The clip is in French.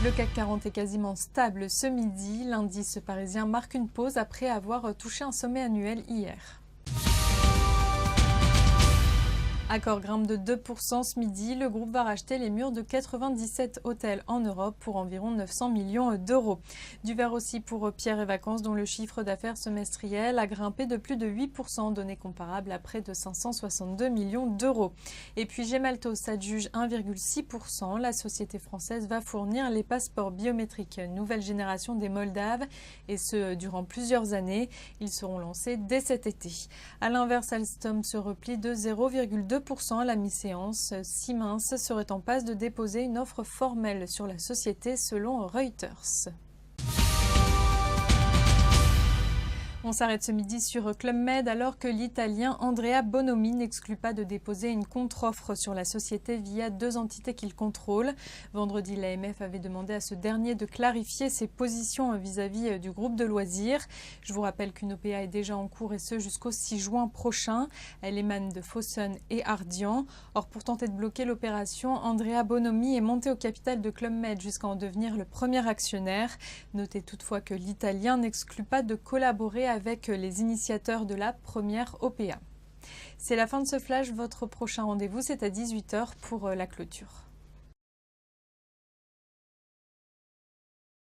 Le CAC 40 est quasiment stable ce midi. L'indice parisien marque une pause après avoir touché un sommet annuel hier. Accor grimpe de 2% ce midi. Le groupe va racheter les murs de 97 hôtels en Europe pour environ 900 millions d'euros. Du vert aussi pour Pierre et Vacances, dont le chiffre d'affaires semestriel a grimpé de plus de 8%, données comparables à près de 562 millions d'euros. Et puis Gemalto s'adjuge 1,6%. La société française va fournir les passeports biométriques nouvelle génération des Moldaves, et ce durant plusieurs années. Ils seront lancés dès cet été. A l'inverse, Alstom se replie de 0,2% à la mi-séance. Siemens serait en passe de déposer une offre formelle sur la société selon Reuters. On s'arrête ce midi sur Club Med alors que l'Italien Andrea Bonomi n'exclut pas de déposer une contre-offre sur la société via deux entités qu'il contrôle. Vendredi, l'AMF avait demandé à ce dernier de clarifier ses positions vis-à-vis du groupe de loisirs. Je vous rappelle qu'une OPA est déjà en cours et ce jusqu'au 6 juin prochain. Elle émane de Fosun et Ardian. Or, pour tenter de bloquer l'opération, Andrea Bonomi est monté au capital de Club Med jusqu'à en devenir le premier actionnaire. Notez toutefois que l'Italien n'exclut pas de collaborer avec les initiateurs de la première OPA. C'est la fin de ce flash. Votre prochain rendez-vous, c'est à 18 h pour la clôture.